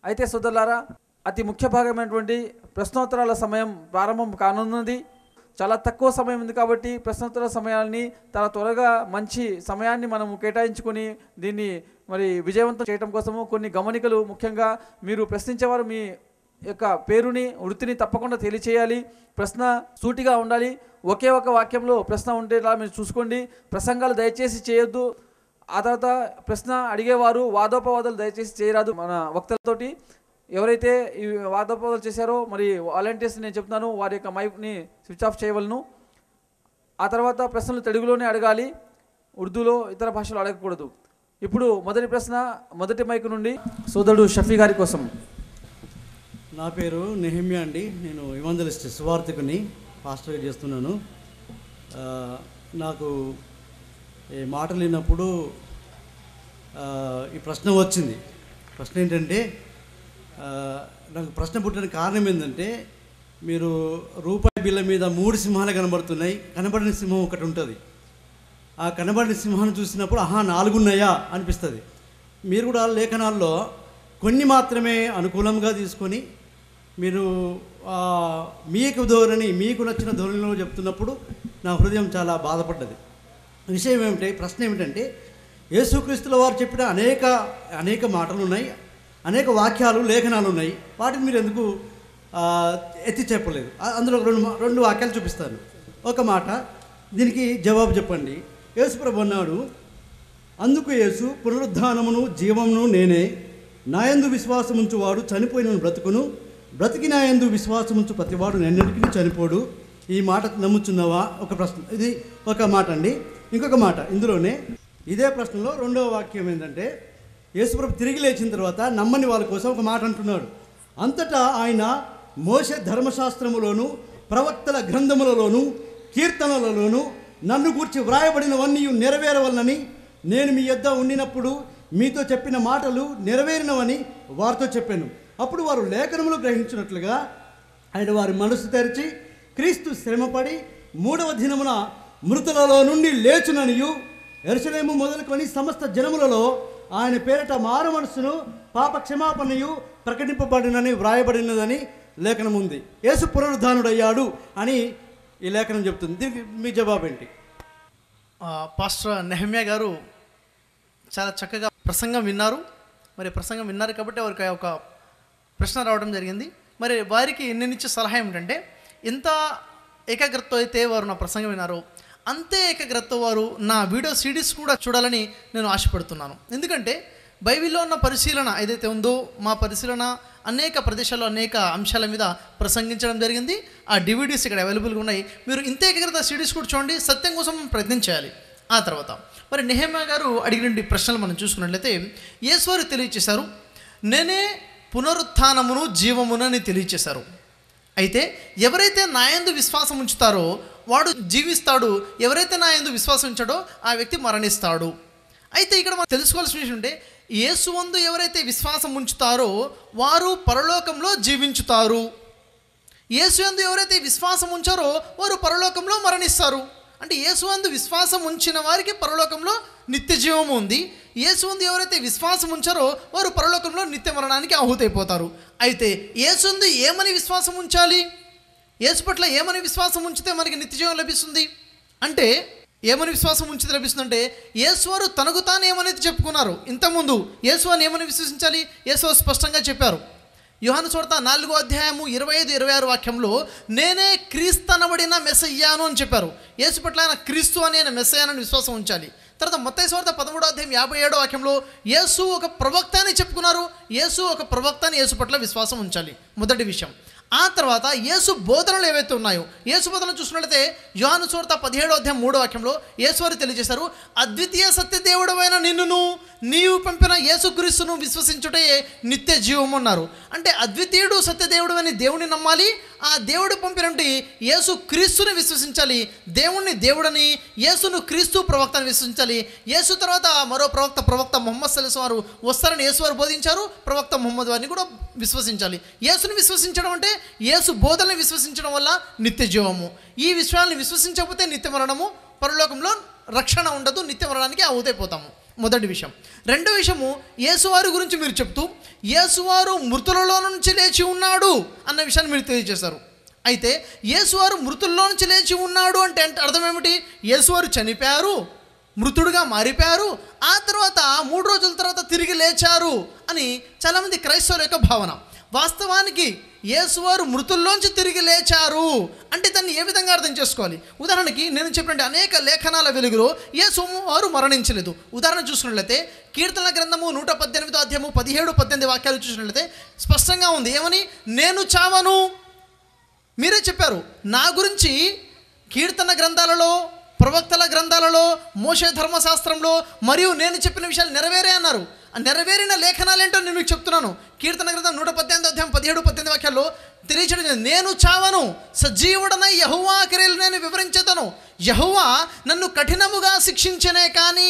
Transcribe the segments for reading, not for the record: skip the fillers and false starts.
అయితే సోదరులారా, అతి ముఖ్య భాగమైనటువంటి ప్రశ్నోత్తరాల సమయం ప్రారంభం కానున్నది. చాలా తక్కువ సమయం ఉంది కాబట్టి ప్రశ్నోత్తరాల సమయాన్ని చాలా త్వరగా మంచి సమయాన్ని మనము కేటాయించుకొని దీన్ని మరి విజయవంతం చేయడం కోసము కొన్ని గమనికలు, ముఖ్యంగా మీరు ప్రశ్నించేవారు మీ యొక్క పేరుని, వృత్తిని తప్పకుండా తెలియచేయాలి. ప్రశ్న సూటిగా ఉండాలి. ఒకే ఒక వాక్యంలో ప్రశ్న ఉండేలా మీరు చూసుకోండి. ప్రసంగాలు దయచేసి చేయొద్దు. ఆ తర్వాత ప్రశ్న అడిగేవారు వాదోపవాదాలు దయచేసి చేయరాదు. మన వక్తలతోటి ఎవరైతే ఈ వాదోపవాదాలు చేశారో మరి వాలంటీర్స్ నేను చెప్తున్నాను, వారి యొక్క మైక్ని స్విచ్ ఆఫ్ చేయవలను. ఆ తర్వాత ప్రశ్నలు తెలుగులోనే అడగాలి, ఉర్దూలో ఇతర భాషలో అడగకూడదు. ఇప్పుడు మొదటి ప్రశ్న మొదటి మైక్ నుండి సోదరుడు షఫీ గారి కోసం. నా పేరు నెహమ్యా అండి. నేను ఇవాంజలిస్ట్ సువార్థకుని పాస్టర్గా చేస్తున్నాను. నాకు ఈ మాటలు విన్నప్పుడు ఈ ప్రశ్న వచ్చింది. ప్రశ్న ఏంటంటే, నాకు ప్రశ్న పుట్టడానికి కారణం ఏంటంటే, మీరు రూపాయి బిళ్ళ మీద 3 సింహాలు కనబడుతున్నాయి, కనబడిన సింహం ఒకటి ఉంటుంది. ఆ కనబడిన సింహాన్ని చూసినప్పుడు 4 ఉన్నాయా అనిపిస్తుంది. మీరు కూడా లేఖనాల్లో కొన్ని మాత్రమే అనుకూలంగా తీసుకొని మీరు మీకు ధోరణి, మీకు నచ్చిన ధోరణిలో చెప్తున్నప్పుడు నా హృదయం చాలా బాధపడ్డది. విషయం ఏమిటి, ప్రశ్న ఏమిటంటే, యేసుక్రీస్తుల వారు చెప్పిన అనేక మాటలు ఉన్నాయి, అనేక వాక్యాలు, లేఖనాలు ఉన్నాయి. వాటిని మీరు ఎందుకు ఎత్తి చెప్పలేదు? అందులో రెండు వాక్యాలు చూపిస్తాను. ఒక మాట, దీనికి జవాబు చెప్పండి. యేసు ప్రభు అన్నాడు, అందుకు యేసు, పునరుద్ధానమును జీవమును నేనే, నాయందు విశ్వాసముంచువాడు చనిపోయిన బ్రతుకును, బ్రతికి నాయందు విశ్వాసముంచు ప్రతివాడు ఎన్నటికీ చనిపోడు. ఈ మాట నమ్ముచున్నావా? ఒక ప్రశ్న, ఇది ఒక మాట అండి. ఇంకొక మాట ఇందులోనే, ఇదే ప్రశ్నలో రెండవ వాక్యం ఏంటంటే, యేసుప్రభు తిరిగి లేచిన తర్వాత నమ్మని వాళ్ళ కోసం ఒక మాట అంటున్నాడు. అంతటా ఆయన మోషే ధర్మశాస్త్రములోను ప్రవక్తల గ్రంథములలోను కీర్తనలలోను నన్ను గూర్చి వ్రాయబడినవన్నీ నెరవేరవలనని నేను మీ యొద్ద ఉండినప్పుడు మీతో చెప్పిన మాటలు నెరవేరినవని వారితో చెప్పాను. అప్పుడు వారు లేఖనములు గ్రహించినట్లుగా ఆయన వారి మనసు తెరిచి, క్రీస్తు శ్రమపడి 3వ దినమున మృతులలో నుండి లేచుననియు, యెరూషలేము మొదలుకొని సమస్త జనములలో ఆయన పేరిట మారు మనస్సును పాప క్షమాపణయు ప్రకటింపబడినని వ్రాయబడినదని లేఖనం ఉంది. యేసు పునరుద్ధానుడయ్యాడు అని ఈ లేఖనం చెప్తుంది. దీనికి మీ జవాబు ఏంటి? పాస్టర్ నెహమ్యా గారు చాలా చక్కగా ప్రసంగం విన్నారు. మరి ప్రసంగం విన్నారు కాబట్టి వారికి ఒక ప్రశ్న రావడం జరిగింది. మరి వారికి నేను ఇచ్చే సలహా ఏమిటంటే, ఎంత ఏకాగ్రతతో అయితే వారు నా ప్రసంగం విన్నారో అంతే ఏకాగ్రతతో వారు నా వీడియో సిడీస్ కూడా చూడాలని నేను ఆశపడుతున్నాను. ఎందుకంటే బైబిల్లో ఉన్న పరిశీలన ఏదైతే ఉందో, మా పరిశీలన అనేక ప్రదేశాల్లో అనేక అంశాల మీద ప్రసంగించడం జరిగింది. ఆ డివిడీస్ ఇక్కడ అవైలబుల్గా ఉన్నాయి. మీరు ఇంత ఏకాగ్రత సిడీస్ కూడా చూడండి. సత్యం కోసం ప్రయత్నం చేయాలి. ఆ తర్వాత మరి నెహమ్యా గారు అడిగిన ప్రశ్నలు మనం చూసుకున్నట్లయితే, యేసువారు తెలియచేశారు, నేనే పునరుత్థానమును జీవమునని తెలియచేశారు. అయితే ఎవరైతే నా యందు విశ్వాసం ఉంచుతారో వాడు జీవిస్తాడు, ఎవరైతే నా యందు విశ్వాసం ఉంచాడో ఆ వ్యక్తి మరణిస్తాడు. అయితే ఇక్కడ మనం తెలుసుకోవాల్సిన విషయం అంటే, యేసువందు ఎవరైతే విశ్వాసం ఉంచుతారో వారు పరలోకంలో జీవించుతారు. యేసువందు ఎవరైతే విశ్వాసం ఉంచారో వారు పరలోకంలో మరణిస్తారు. అంటే యేసువందు విశ్వాసం ఉంచిన వారికి పరలోకంలో నిత్య జీవం ఉంది. యేసువందు ఎవరైతే విశ్వాసం ఉంచారో వారు పరలోకంలో నిత్య మరణానికి ఆహుతైపోతారు. అయితే యేసువందు ఏమని విశ్వాసం ఉంచాలి? యేసు పట్ల ఏమని విశ్వాసం ఉంచితే మనకి నిత్య జీవం లభిస్తుంది అంటే, ఏమని విశ్వాసం ఉంచితే లభిస్తుంది అంటే, యేసువారు తనకు తాను ఏమనేది చెప్పుకున్నారు. ఇంతకుముందు యేసువారిని ఏమని విశ్వసించాలి? యేసువారు స్పష్టంగా చెప్పారు. యోహాను సువార్త 4వ అధ్యాయము 25-26 వాక్యంలో నేనే క్రీస్తనబడిన మెస్సయ్యాను అని చెప్పారు. యేసు పట్ల ఆయన క్రీస్తు అని ఆయన మెస్సయ్యానని విశ్వాసం ఉంచాలి. తర్వాత మత్తయి సువార్త 13వ అధ్యాయం 57వ వాక్యంలో యేసు ఒక ప్రవక్త అని చెప్పుకున్నారు. యేసు ఒక ప్రవక్త అని యేసు పట్ల విశ్వాసం ఉంచాలి, మొదటి విషయం. ఆ తర్వాత యేసు బోధనలు ఏవైతే ఉన్నాయో, యేసు బోధనలు చూసినట్లయితే యోహాను సువార్త 17వ అధ్యాయం 3వ వాక్యంలో యేసువారు తెలియజేశారు, అద్వితీయ సత్యదేవుడవైన నిన్నును నీవు పంపిన యేసుక్రీస్తును విశ్వసించుటే నిత్య జీవం అన్నారు. అంటే అద్వితీయుడు సత్యదేవుడు అని దేవుడిని నమ్మాలి, ఆ దేవుడు పంపినటువంటి యేసు క్రీస్తుని విశ్వసించాలి. దేవుణ్ణి దేవుడని, యేసును క్రీస్తు ప్రవక్తని విశ్వసించాలి. యేసు తర్వాత మరో ప్రవక్త ముహమ్మద్ సల్లల్లాహు అలైహి వసల్లం వస్తారని యేసువారు బోధించారు. ప్రవక్త ముహమ్మద్ వారిని కూడా విశ్వసించాలి. యేసుని విశ్వసించడం అంటే యేసు బోధనని విశ్వసించడం వల్ల నిత్య జీవము. ఈ విషయాన్ని విశ్వసించకపోతే నిత్య మరణము, పరలోకంలో రక్షణ ఉండదు, నిత్య మరణానికి ఆహుతైపోతాము. మొదటి విషయం. రెండో విషయము, యేసువారి గురించి మీరు చెప్తూ యేసువారు మృతులలో నుంచి లేచి ఉన్నాడు అన్న విషయాన్ని మీరు తెలియజేశారు. అయితే యేసువారు మృతుల్లో నుంచి లేచి ఉన్నాడు అంటే అర్థం ఏమిటి? యేసువారు చనిపోయారు, మృతుడుగా మారిపోయారు, ఆ తర్వాత 3 రోజుల తర్వాత తిరిగి లేచారు అని చాలామంది క్రైస్తవుల యొక్క భావన. వాస్తవానికి యేసువారు మృతుల్లోంచి తిరిగి లేచారు అంటే దాన్ని ఏ విధంగా అర్థం చేసుకోవాలి? ఉదాహరణకి నేను చెప్పినట్టు అనేక లేఖనాల వెలుగులో యేసువారు మరణించలేదు. ఉదాహరణ చూసుకున్నట్లయితే కీర్తనల గ్రంథము 118 అధ్యాయము 17-18 వాక్యాలు చూసినట్లయితే స్పష్టంగా ఉంది. ఏమని? నేను చావను. మీరే చెప్పారు నా గురించి కీర్తన గ్రంథాలలో, ప్రవక్తల గ్రంథాలలో, మోషే ధర్మశాస్త్రంలో మరియు నేను చెప్పిన విషయాలు నెరవేరే అన్నారు. ఆ నెరవేరిన లేఖనాలు ఏంటో నేను మీకు చెప్తున్నాను. కీర్తన గ్రంథం 118 అధ్యాయం 17-18 వాక్యాల్లో తెలియచేయడం, నేను చావను, సజీవుడనై యెహోవా క్రియలు నేను వివరించేదను. యెహోవా నన్ను కఠినముగా శిక్షించనే కానీ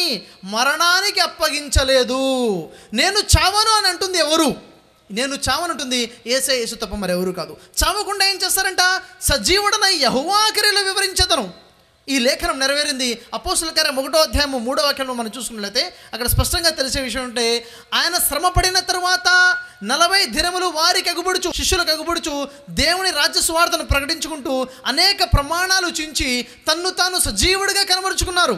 మరణానికి అప్పగించలేదు. నేను చావను అని అంటుంది ఎవరు? నేను చావనంటుంది యేసు తప్ప మరెవరు కాదు. చావకుండా ఏం చేస్తారంట? సజీవుడనై యెహోవా క్రియలు వివరించేదను. ఈ లేఖనం నెరవేరింది. అపోస్తలుల కార్యం 1వ అధ్యాయము 3వ వాక్యంలో మనం చూసుకున్నట్లయితే అక్కడ స్పష్టంగా తెలిసే విషయం అంటే, ఆయన శ్రమ పడిన తరువాత 40 దినములు వారికి అగుబడుచు, శిష్యులకు అగుబడుచు, దేవుని రాజ్య సువార్తను ప్రకటించుకుంటూ అనేక ప్రమాణాలు చించి తన్ను తాను సజీవుడిగా కనబరుచుకున్నారు.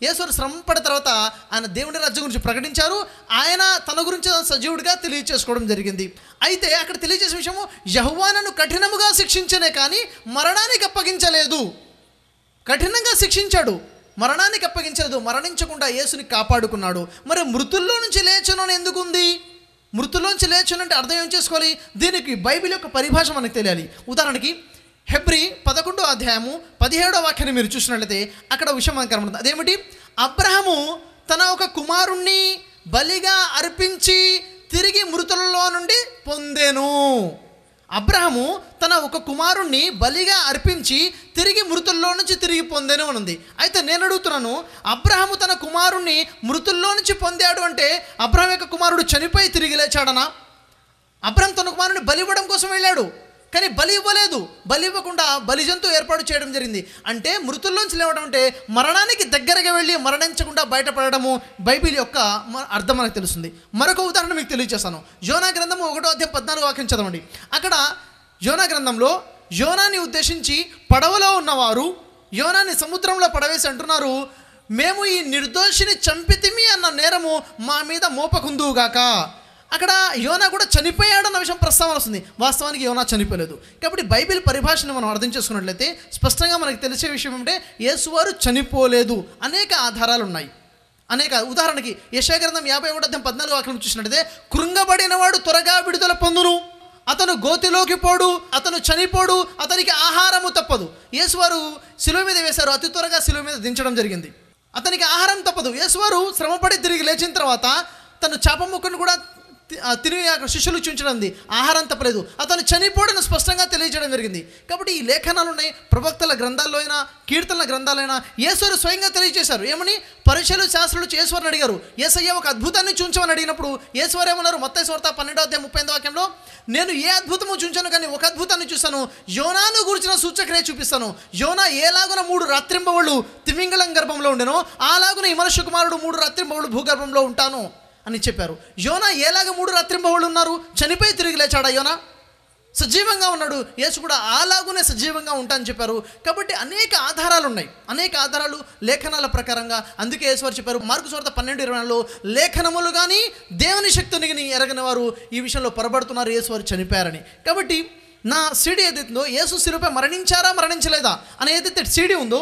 యేసు శ్రమ పడిన తర్వాత ఆయన దేవుని రాజ్యం గురించి ప్రకటించారు. ఆయన తన గురించి సజీవుడిగా తెలియచేసుకోవడం జరిగింది. అయితే అక్కడ తెలియజేసే విషయము, యెహోవా నన్ను కఠినముగా శిక్షించనే కానీ మరణానికి అప్పగించలేదు. కఠినంగా శిక్షించాడు, మరణానికి అప్పగించలేదు. మరణించకుండా యేసుని కాపాడుకున్నాడు. మరి మృతుల్లో నుంచి లేచను అని ఎందుకు ఉంది? మృతుల్లోంచి లేచను అంటే అర్థం ఏం చేసుకోవాలి? దీనికి బైబిల్ యొక్క పరిభాష మనకు తెలియాలి. ఉదాహరణకి హెబ్రీ 11వ అధ్యాయము 17వ వాక్యాన్ని మీరు చూసినట్లయితే అక్కడ విషయం మనకు కనబడుతుంది. అదేమిటి? అబ్రహాము తన ఒక కుమారుణ్ణి బలిగా అర్పించి తిరిగి మృతులలో నుండి పొందెను. అబ్రహాము తన ఒక కుమారుణ్ణి బలిగా అర్పించి తిరిగి మృతుల్లో నుంచి తిరిగి పొందెను అని ఉంది. అయితే నేను అడుగుతున్నాను, అబ్రహాము తన కుమారుణ్ణి మృతుల్లో నుంచి పొందాడు అంటే అబ్రహాం యొక్క కుమారుడు చనిపోయి తిరిగి లేచాడనా? అబ్రహాం తన కుమారుని బలి ఇవ్వడం కోసం వెళ్ళాడు, కానీ బలి ఇవ్వలేదు. బలి ఇవ్వకుండా బలి జంతువు ఏర్పాటు చేయడం జరిగింది. అంటే మృతుల్లోంచి లేవడం అంటే మరణానికి దగ్గరగా వెళ్ళి మరణించకుండా బయటపడము. బైబిల్ యొక్క అర్థం మనకు తెలుస్తుంది. మరొక ఉదాహరణ మీకు తెలియజేస్తాను. యోనా గ్రంథము 1వ అధ్యాయం 14వ వాక్యం చదవండి. అక్కడ యోనా గ్రంథంలో యోనాని ఉద్దేశించి పడవలో ఉన్నవారు యోనాని సముద్రంలో పడవేసి అంటున్నారు, మేము ఈ నిర్దోషిని చంపితిమి అన్న నేరము మా మీద మోపకుందుగాక. అక్కడ యోనా కూడా చనిపోయాడన్న విషయం ప్రస్తావన వస్తుంది. వాస్తవానికి యోనా చనిపోలేదు. కాబట్టి బైబిల్ పరిభాషను మనం అర్థం చేసుకున్నట్లయితే స్పష్టంగా మనకు తెలిసే విషయం ఏమంటే యేసువారు చనిపోలేదు. అనేక ఆధారాలు ఉన్నాయి. ఉదాహరణకి యెషయా గ్రంథం 51వ అధ్యాయం 14వ వాక్యం చూసినట్లయితే, కృంగబడిన వాడు త్వరగా విడుదల పొందును, అతను గోతిలోకి పోడు, అతను చనిపోడు, అతనికి ఆహారము తప్పదు. యేసువారు శిలువ మీద వేశారు, అతి త్వరగా శిలువ మీద దించడం జరిగింది. అతనికి ఆహారం తప్పదు. యేసువారు శ్రమపడి తిరిగి లేచిన తర్వాత తను చేప ముక్కను కూడా తిరిగి శిష్యులు చూపించడం, ఆహారం తప్పలేదు. అతను చనిపోవడం స్పష్టంగా తెలియజేయడం జరిగింది. కాబట్టి ఈ లేఖనాలు ఉన్నాయి. ప్రవక్తల గ్రంథాల్లో అయినా కీర్తనల గ్రంథాలైనా యేసువారు స్వయంగా తెలియజేశారు. ఏమని? పరిచయులు శాస్త్రులు యేసువారిని అడిగారు, యేసయ్య ఒక అద్భుతాన్ని చూంచమని అడిగినప్పుడు యేసువారు ఏమన్నారు? మత్తయి సువార్త 12వ అధ్యాయం 35వ వాక్యంలో, నేను ఏ అద్భుతము చూంచాను కానీ ఒక అద్భుతాన్ని చూశాను, యోనాను గురించిన సూచక్రియ చూపిస్తాను. యోనా ఏలాగున 3 రాత్రింబవళ్ళు తిమింగళం గర్భంలో ఉండెనో అలాగున ఈ మనుష్య కుమారుడు 3 రాత్రింబవళ్ళు భూగర్భంలో ఉంటాను అని చెప్పారు. యోనా ఏలాగ 3 రాత్రింబవళ్ళు ఉన్నారు? చనిపోయి తిరిగి లేచాడా యోనా? సజీవంగా ఉన్నాడు. యేసు కూడా అలాగునే సజీవంగా ఉంటానని చెప్పారు. కాబట్టి అనేక ఆధారాలు ఉన్నాయి, అనేక ఆధారాలు లేఖనాల ప్రకారంగా. అందుకే యేసువారు చెప్పారు మార్కు సువార్త 12:24లో, లేఖనములు కానీ దేవుని శక్తిని ఎరగని వారు ఈ విషయంలో పొరబడుతున్నారు, యేసువారు చనిపోయారని. కాబట్టి నా సీడీ ఏదైతుందో యేసు శిలువపై మరణించారా మరణించలేదా అని ఏదైతే సీడీ ఉందో,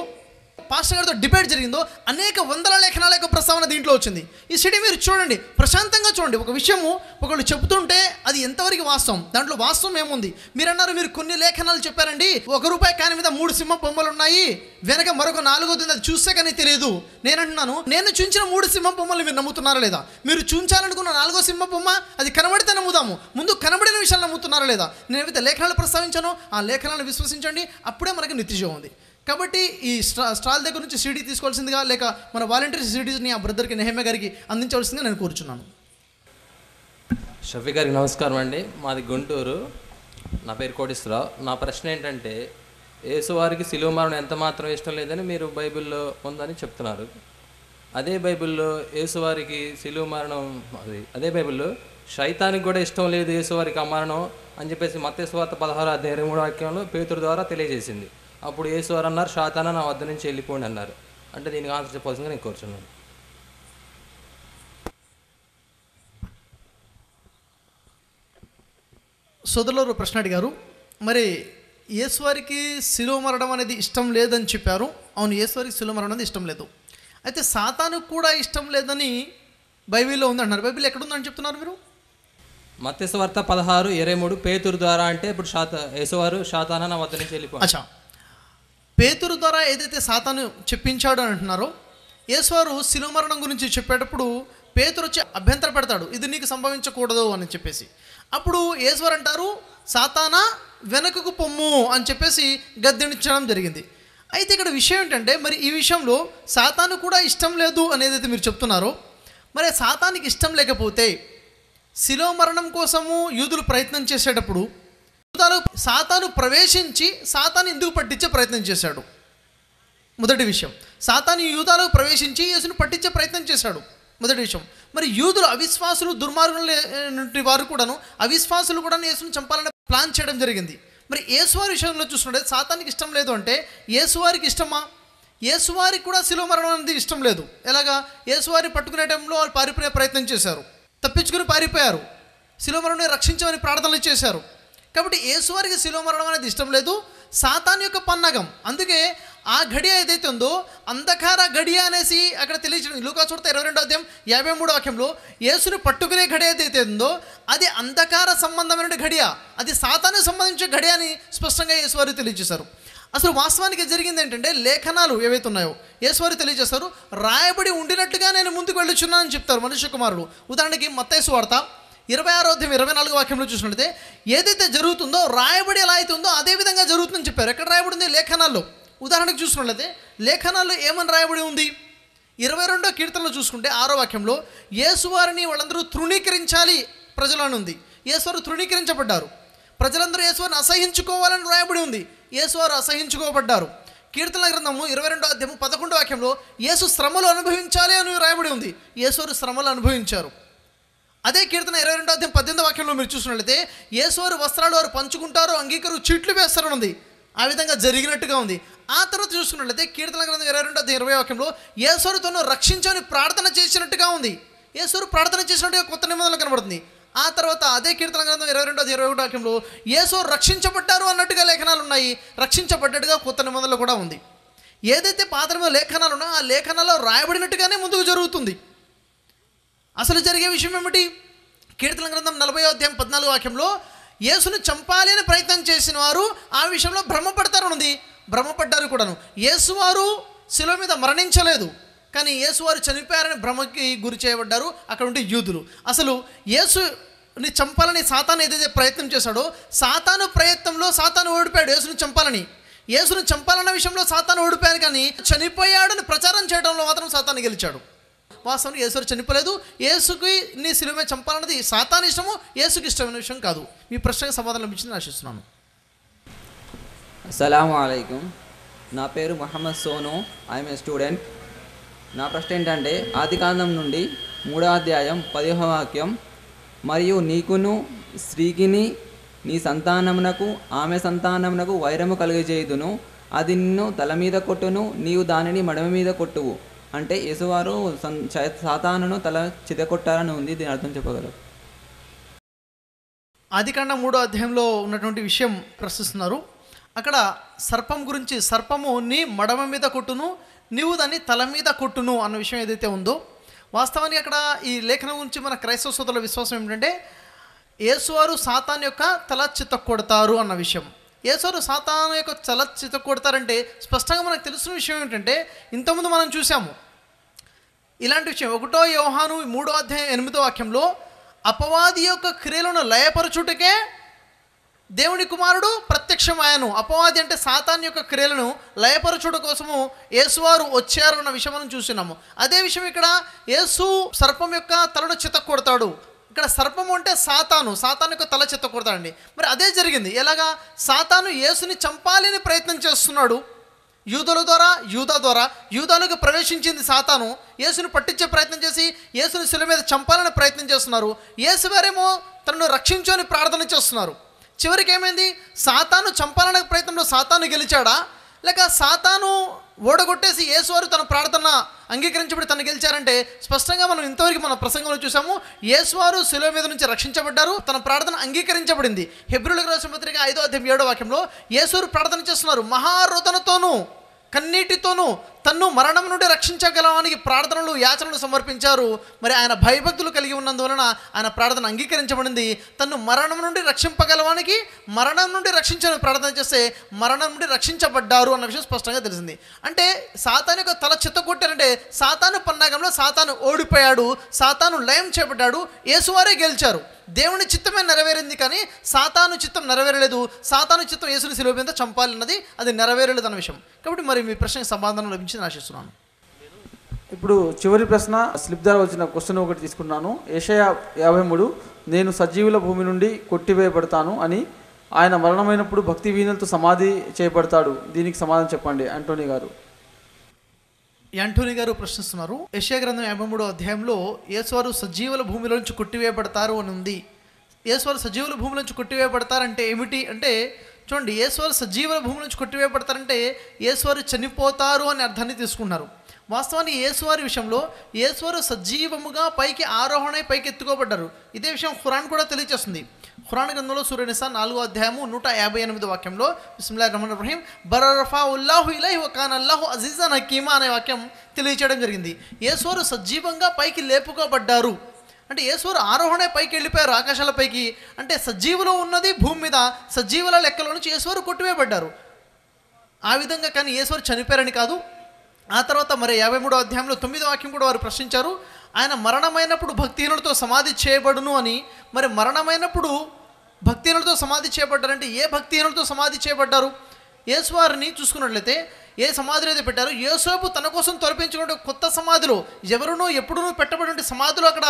పాస్టర్ గారితో డిబేట్ జరిగిందో, అనేక వందల లేఖనాల యొక్క ప్రస్తావన దీంట్లో వచ్చింది. ఈ సిటీ మీరు చూడండి, ప్రశాంతంగా చూడండి. ఒక విషయము ఒకళ్ళు చెబుతుంటే అది ఎంతవరకు వాస్తవం, దాంట్లో వాస్తవం ఏముంది? మీరు అన్నారు మీరు కొన్ని లేఖనాలు చెప్పారండి, ₹1 కాని మీద 3 సింహ బొమ్మలు ఉన్నాయి, వెనక మరొక 4 అది చూస్తే కానీ తెలియదు. నేను అంటున్నాను, నేను చూంచిన 3 సింహ బొమ్మలు మీరు నమ్ముతున్నారా లేదా? మీరు చూంచాలనుకున్న 4వ సింహ బొమ్మ అది కనబడితే నమ్ముదాము, ముందు కనబడిన విషయాలు నమ్ముతున్నారా లేదా? నేను ఏవైతే లేఖనాలు ప్రస్తావించానో ఆ లేఖనాలను విశ్వసించండి, అప్పుడే మనకి నిత్యజీవం ఉంది. కాబట్టి ఈ స్టాల్ దగ్గర నుంచి సీడీ తీసుకోవాల్సిందిగా, లేక మన వాలంటీర్ సీడీస్ని ఆ బ్రదర్కి నెహమ్యా గారికి అందించవలసిందిగా నేను కోరుచున్నాను. షఫీ గారికి నమస్కారం అండి. మాది గుంటూరు, నా పేరు కోటేశ్వరరావు. నా ప్రశ్న ఏంటంటే, యేసువారికి శిలువ మరణం ఎంత మాత్రం ఇష్టం లేదని మీరు బైబిల్లో ఉందని చెప్తున్నారు. అదే బైబిల్లో యేసువారికి సిలువ మరణం అదే బైబిల్లో శైతానికి కూడా ఇష్టం లేదు యేసువారికి ఆ మరణం అని చెప్పేసి మత్తయి సువార్త 16:23 వాక్యంలో పేతురు ద్వారా తెలియజేసింది. అప్పుడు యేసువారు అన్నారు, శాతానా నా వద్ద నుంచి వెళ్ళిపోండి అన్నారు. అంటే దీనికి ఆన్సర్ చెప్పాల్సిందిగా నేను కోరుచున్నాను. సోదరులు ప్రశ్న అడిగారు, మరి యేసువారికి శిలువ మరణం అనేది ఇష్టం లేదని చెప్పారు. అవును, యేసువారికి శిలువ మరణం అనేది ఇష్టం లేదు. అయితే సాతానుకు కూడా ఇష్టం లేదని బైబిల్లో ఉందంటున్నారు. బైబిల్ ఎక్కడుందని చెప్తున్నారు మీరు? మత్తయి సువార్త 16:23 పేతురు ద్వారా అంటే ఇప్పుడు యేసువారు శాతానా నా వద్ద నుంచి వెళ్ళిపో. అచ్చా, పేతురు ద్వారా ఏదైతే సాతాను చెప్పించాడు అని అంటున్నారో, యేసువారు శిలువ మరణం గురించి చెప్పేటప్పుడు పేతురు వచ్చి అభ్యంతర పెడతాడు, ఇది నీకు సంభవించకూడదు అని చెప్పేసి. అప్పుడు యేసువారు అంటారు, సాతానా వెనకకు పొమ్ము అని చెప్పేసి గద్దెనించడం జరిగింది. అయితే ఇక్కడ విషయం ఏంటంటే, మరి ఈ విషయంలో సాతాను కూడా ఇష్టం లేదు అనేదైతే మీరు చెప్తున్నారో, మరి సాతానికి ఇష్టం లేకపోతే శిలువ మరణం కోసము యూదులు ప్రయత్నం చేసేటప్పుడు సాతాను ప్రవేశించి సాతాను ఎందుకు పట్టించే ప్రయత్నం చేశాడు? మొదటి విషయం, సాతాను యూదాలకు ప్రవేశించి యేసును పట్టించే ప్రయత్నం చేశాడు. మొదటి విషయం. మరి యూదులు అవిశ్వాసులు, దుర్మార్గులు వారు కూడాను, అవిశ్వాసులు కూడా యేసును చంపాలని ప్లాన్ చేయడం జరిగింది. మరి యేసువారి విషయంలో చూస్తుంటే సాతానికి ఇష్టం లేదు అంటే యేసువారికి ఇష్టమా? యేసువారికి కూడా శిలువ మరణం అనేది ఇష్టం లేదు. ఎలాగా? యేసువారిని పట్టుకునే టైంలో వాళ్ళు పారిపోయే ప్రయత్నం చేశారు, తప్పించుకుని పారిపోయారు, శిలువ మరణాన్ని రక్షించమని ప్రార్థనలు చేశారు. కాబట్టి యేసువారికి శిలువ మరణం అనేది ఇష్టం లేదు, సాతాన్ యొక్క పన్నగం. అందుకే ఆ గడియ ఏదైతే ఉందో అంధకార గడియ అనేసి అక్కడ తెలియజేయడం. లూకా సువార్త 22:53 వాక్యంలో యేసుని పట్టుకునే గడియ ఏదైతే ఉందో అది అంధకార సంబంధమైన గడియ, అది సాతాను సంబంధించిన గడియ అని స్పష్టంగా యేసువారు తెలియజేశారు. అసలు వాస్తవానికి జరిగింది ఏంటంటే, లేఖనాలు ఏవైతే ఉన్నాయో యేసువారు తెలియజేస్తారు, రాయబడి ఉండినట్టుగా నేను ముందుకు వెళ్ళుచున్నానని చెప్తారు మనుష్య కుమారుడు. ఉదాహరణకి మత్తయి సువార్త 26:24 వాక్యంలో చూసినట్లయితే ఏదైతే జరుగుతుందో రాయబడి ఎలా అయితే ఉందో అదే విధంగా జరుగుతుందని చెప్పారు. ఎక్కడ రాయబడి ఉంది? లేఖనాల్లో. ఉదాహరణకు చూసినట్లయితే లేఖనాల్లో ఏమని రాయబడి ఉంది? 22వ కీర్తనలో చూసుకుంటే 6వ వాక్యంలో యేసువారిని వాళ్ళందరూ తృణీకరించాలి ప్రజలు అని ఉంది. యేసువారు తృణీకరించబడ్డారు. ప్రజలందరూ యేసువారిని అసహించుకోవాలని రాయబడి ఉంది. యేసువారు అసహించుకోబడ్డారు. కీర్తనల గ్రంథము 22:11 వాక్యంలో యేసు శ్రమలు అనుభవించాలి అని రాయబడి ఉంది. యేసువారు శ్రమలు అనుభవించారు. అదే కీర్తన 22:18 వాక్యంలో మీరు చూసినట్లయితే యేసువారు వస్త్రాలు వారు పంచుకుంటారు, అంగీకరు చీట్లు వేస్తారని ఉంది. ఆ విధంగా జరిగినట్టుగా ఉంది. ఆ తర్వాత చూసుకున్నట్లయితే కీర్తన గ్రంథం 22:20 వాక్యంలో యేసువారు తను రక్షించని ప్రార్థన చేసినట్టుగా ఉంది. యేసువారు ప్రార్థన చేసినట్టుగా కొత్త నిబంధనలు కనబడుతుంది. ఆ తర్వాత అదే కీర్తన గ్రంథం 22:21 వాక్యంలో యేసువారు రక్షించబడ్డారు అన్నట్టుగా లేఖనాలు ఉన్నాయి, రక్షించబడ్డట్టుగా కొత్త నిబంధనలు కూడా ఉంది. ఏదైతే పాత నిబంధన లేఖనాలు ఉన్నాయో ఆ లేఖనాల్లో రాయబడినట్టుగానే ముందుకు జరుగుతుంది. అసలు జరిగే విషయం ఏమిటి? కీర్తన గ్రంథం 40:14 వాక్యంలో యేసును చంపాలి అని ప్రయత్నం చేసిన వారు ఆ విషయంలో భ్రమపడతారనుంది. భ్రమపడ్డారు కూడాను. యేసువారు శిలువ మీద మరణించలేదు, కానీ యేసువారు చనిపోయారని భ్రమకి గురి చేయబడ్డారు అక్కడ ఉండే యూదులు. అసలు యేసుని చంపాలని సాతాను ఏదైతే ప్రయత్నం చేశాడో సాతాను ప్రయత్నంలో సాతాను ఓడిపోయాడు. యేసుని చంపాలని, యేసుని చంపాలన్న విషయంలో సాతాను ఓడిపోయాడు, కానీ చనిపోయాడని ప్రచారం చేయడంలో మాత్రం సాతాను గెలిచాడు. వాస్తవానికి యేసువారు చనిపోలేదు. యేసుకి నీ శిలువ చంపాలన్నది సాతాను ఇష్టము, యేసుకి ఇష్టమైన విషయం కాదు. మీ ప్రశ్నకు సమాధానం లభించింది ఆశిస్తున్నాను. అస్సలాము అలైకుం. నా పేరు Mohammed Sonu. I'm a student. నా ప్రశ్న ఏంటంటే, ఆదికాండం నుండి 3వ అధ్యాయం 10వ వాక్యం, మరియు నీకును స్త్రీకిని నీ సంతానమునకు ఆమె సంతానమునకు వైరము కలిగజేయుదును, అది నిన్ను తల మీద కొట్టును, నీవు దానిని మడమ మీద కొట్టువు. అంటే యేసువారు సాతానును తల చితకొట్టారని ఉంది. దీని అర్థం చెప్పగలరు? ఆదికాండం 3వ అధ్యాయంలో ఉన్నటువంటి విషయం ప్రశ్నిస్తున్నారు. అక్కడ సర్పం గురించి, సర్పము నీ మడమ మీద కొట్టును, నీవు దాన్ని తల మీద కొట్టును అన్న విషయం ఏదైతే ఉందో, వాస్తవానికి అక్కడ ఈ లేఖనం గురించి మన క్రైస్తవ సోదరుల విశ్వాసం ఏమిటంటే యేసువారు సాతాను యొక్క తల చితకొడతారు అన్న విషయం. యేసువారు సాతాను యొక్క తల చితకొడతారంటే స్పష్టంగా మనకు తెలిసిన విషయం ఏంటంటే, ఇంతకుముందు మనం చూసాము ఇలాంటి విషయం. 1 యోహాను 3వ అధ్యాయం 8వ వాక్యంలో అపవాది యొక్క క్రియలను లయపరచుటకే దేవుని కుమారుడు ప్రత్యక్షమాయను. అపవాది అంటే సాతాన్ యొక్క క్రియలను లయపరచుట కోసము యేసువారు వచ్చారు అన్న విషయం మనం చూస్తున్నాము. అదే విషయం ఇక్కడ యేసు సర్పం యొక్క తలను చితకొడతాడు. ఇక్కడ సర్పము అంటే సాతాను యొక్క తల చితకొడతాడండి. మరి అదే జరిగింది. ఎలాగా? సాతాను యేసుని చంపాలని ప్రయత్నం చేస్తున్నాడు. యూదా ద్వారా యూదాలోకి ప్రవేశించింది సాతాను. యేసుని పట్టించే ప్రయత్నం చేసి యేసుని శిలువ మీద చంపాలని ప్రయత్నం చేస్తున్నారు. యేసు వారేమో తనను రక్షించు అని ప్రార్థన చేస్తున్నారు. చివరికి ఏమైంది? సాతాను చంపాలనే ప్రయత్నంలో సాతాను గెలిచాడా, లేక సాతాను ఓడగొట్టేసి యేసువారు తన ప్రార్థన అంగీకరించబడి తను గెలిచారంటే స్పష్టంగా మనం ఇంతవరకు మన ప్రసంగంలో చూసాము. యేసువారు శిలువ మీద నుంచి రక్షించబడ్డారు, తన ప్రార్థన అంగీకరించబడింది. హెబ్రీయులకు రాసిన పత్రిక 5:7 యేసువారు ప్రార్థన చేస్తున్నారు. మహారోదనతోనూ కన్నీటితోనూ తన్ను మరణం నుండి రక్షించగలవానికి ప్రార్థనలు యాచనలు సమర్పించారు. మరి ఆయన భయభక్తులు కలిగి ఉన్నందువలన ఆయన ప్రార్థన అంగీకరించబడింది. తన్ను మరణం నుండి రక్షింపగలవానికి మరణం నుండి రక్షించని ప్రార్థన చేస్తే మరణం నుండి రక్షించబడ్డారు అన్న విషయం స్పష్టంగా తెలిసింది. అంటే సాతాను యొక్క తల చిత్తగొట్టారంటే సాతాను పన్నాగంలో సాతాను ఓడిపోయాడు, సాతాను లయం చేపట్టాడు, యేసువారే గెలిచారు. దేవుని చిత్తమే నెరవేరింది కానీ సాతాను చిత్తం నెరవేరలేదు. సాతాను చిత్తం యేసుని శిలువ మీద చంపాలన్నది అది నెరవేరలేదు అన్న విషయం. కాబట్టి మరి మీ ప్రశ్నకు సమాధానం లభించింది ఆశిస్తున్నాను. ఇప్పుడు చివరి ప్రశ్న స్లిప్ ద్వారా వచ్చిన క్వశ్చన్ ఒకటి తీసుకున్నాను. యెషయా 53 నేను సజీవుల భూమి నుండి కొట్టివేయబడతాను అని ఆయన మరణమైనప్పుడు భక్తి వీణలతో సమాధి చేయబడతాడు. దీనికి సమాధానం చెప్పండి యాంటోనీ గారు. యాంటోనీ గారు ప్రశ్నిస్తున్నారు. యెషయా గ్రంథం 53 యేసువారు సజీవుల భూమిలో నుంచి కొట్టివేయబడతారు అని ఉంది. యేసువారు సజీవుల భూమి నుంచి కొట్టివేయబడతారంటే ఏమిటి అంటే చూడండి, యేసువారు సజీవుల భూమి నుంచి కొట్టివేయబడతారంటే యేసువారు చనిపోతారు అని అర్థాన్ని తీసుకున్నారు. వాస్తవానికి యేసువారి విషయంలో యేసువారు సజీవముగా పైకి ఆరోహణ పైకి ఎత్తుకోబడ్డారు. ఇదే విషయం ఖురాన్ కూడా తెలియజేస్తుంది. ఖురాన్ గ్రంథంలో సూరా నిసా 4:158 బిస్మిల్లాహిర్ రహమానిర్ రహీం బరరఫాఉల్లాహు ఇలైహి వకాన అల్లాహు అజీజన్ హకీమా అనే వాక్యం తెలియచేయడం జరిగింది. యేసువారు సజీవంగా పైకి లేపుకోబడ్డారు అంటే యేసువారు ఆరోహణ పైకి వెళ్ళిపోయారు ఆకాశాల పైకి. అంటే సజీవులు ఉన్నది భూమి మీద, సజీవుల లెక్కలో నుంచి యేసువారు కొట్టివేయబడ్డారు ఆ విధంగా. కానీ యేసువారు చనిపోయారని కాదు. ఆ తర్వాత మరి 53 9 కూడా వారు ప్రశ్నించారు. ఆయన మరణమైనప్పుడు భక్తిహీనులతో సమాధి చేయబడును అని. మరి మరణమైనప్పుడు భక్తిహీనులతో సమాధి చేయబడ్డారంటే ఏ భక్తిహీనులతో సమాధి చేయబడ్డారు? యేసువారిని చూసుకున్నట్లయితే ఏ సమాధిలో అయితే పెట్టారు, యేసోపు తన కోసం తొలపించుకుంటే కొత్త సమాధిలో ఎవరునూ ఎప్పుడూ పెట్టబడి సమాధిలో అక్కడ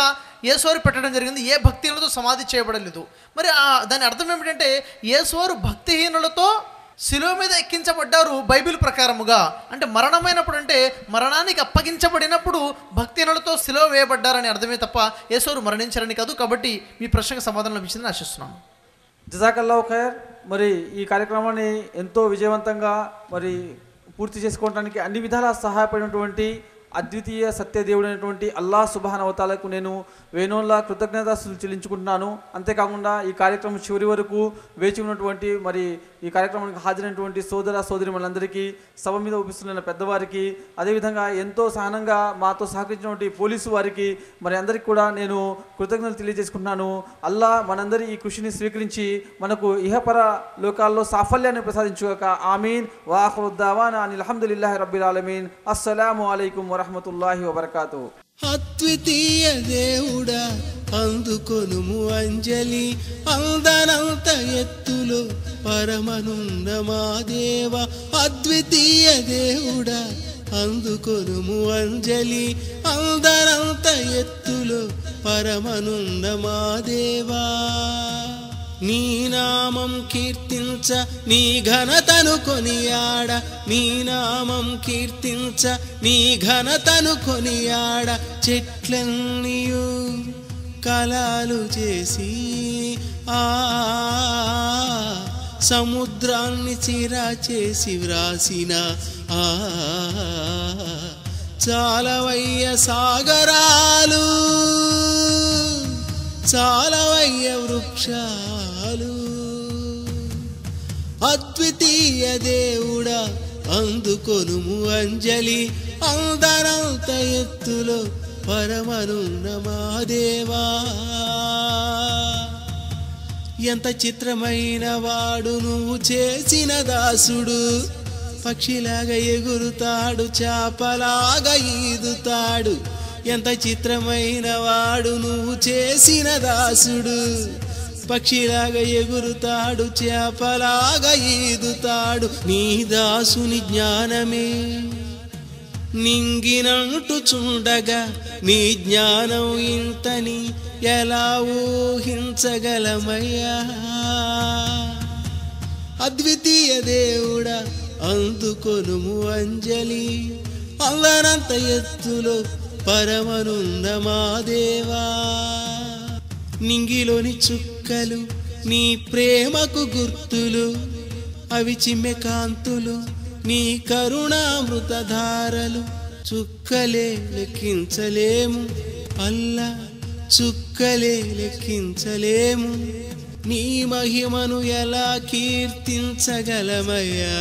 యేసువారు పెట్టడం జరిగింది. ఏ భక్తిహీనులతో సమాధి చేయబడలేదు. మరి దాని అర్థం ఏమిటంటే యేసువారు భక్తిహీనులతో శిలువ మీద ఎక్కించబడ్డారు బైబిల్ ప్రకారముగా. అంటే మరణమైనప్పుడు అంటే మరణానికి అప్పగించబడినప్పుడు భక్తిహీనులతో శిలువ వేయబడ్డారని అర్థమే తప్ప యేసువారు మరణించారని కాదు. కాబట్టి మీ ప్రశ్నకు సమాధానం లభించిందని ఆశిస్తున్నాను. జజాకల్లాహు ఖైర్. మరి ఈ కార్యక్రమాన్ని ఎంతో విజయవంతంగా మరి పూర్తి చేసుకోవడానికి అన్ని విధాలా సహాయపడినటువంటి అద్వితీయ సత్యదేవుడైనటువంటి అల్లాహ్ సుబ్హానహు వ తఆలాకు నేను వేణోళ్ళ కృతజ్ఞతాస్తులు చెల్లించుకుంటున్నాను. అంతేకాకుండా ఈ కార్యక్రమం చివరి వరకు వేచి ఉన్నటువంటి మరి ఈ కార్యక్రమానికి హాజరైనటువంటి సోదర సోదరిమణులందరికీ, సభ మీద ఊపిస్తున్న పెద్దవారికి, అదేవిధంగా ఎంతో సహనంగా మాతో సహకరించినటువంటి పోలీసు వారికి మరి అందరికీ కూడా నేను కృతజ్ఞతలు తెలియజేసుకుంటున్నాను. అల్లాహ్ మనందరి ఈ కృషిని స్వీకరించి మనకు ఇహపర లోకాల్లో సాఫల్యాన్ని ప్రసాదించుగాక. ఆమీన్. వాఖిరు దావానా అనిల్ హమ్దులిల్లాహి రబ్బిల్ ఆలమీన్. అస్సలాము అలైకుం వరహ్మతుల్లాహి వబరకాతుహు. అద్వితీయ దేవుడా అందుకొనుము అంజలి, అందనంత ఎత్తులో పరమనున్న మా దేవ. అద్వితీయ దేవుడా అందుకొనుము అంజలి, అందనంత ఎత్తులో పరమనున్న మా దేవా. నీ నామం కీర్తించ నీ ఘనతను కొనియాడ, నీ నామం కీర్తించ నీ ఘనతను కొనియాడ. చెట్లన్నీయు కలాలు చేసి సముద్రాన్ని చిరా చేసి వ్రాసిన చాలవయ్య సాగరాలు, చాలవయ్య వృక్షాలు. అద్వితీయ దేవుడా అందుకొనుము అంజలి, అందరంత ఎత్తులో పరమనున్న మా దేవా. ఎంత చిత్రమైన వాడు నువ్వు చేసిన దాసుడు, పక్షిలాగా ఎగురుతాడు చాపలాగా ఈదుతాడు. ఎంత చిత్రమైన వాడు నువ్వు చేసిన దాసుడు, పక్షిలాగా ఎగురుతాడు చేపలాగా ఈదుతాడు. నీ దాసుని జ్ఞానమే నింగినంటు చుండగా నీ జ్ఞానం ఇంతని ఎలా ఊహించగలమయ్యా. అద్వితీయ దేవుడా అందుకొనుము అంజలి అల్లనంత ఎత్తులో పరమనుంద మా దేవా నింగిలోని చుక్కలు నీ ప్రేమకు గుర్తులు అవి చిమ్మె కాంతులు నీ కరుణామృతధారలు చుక్కలే లెక్కించలేము అల్లా చుక్కలే లెక్కించలేము నీ మహిమను ఎలా కీర్తించగలమయ్యా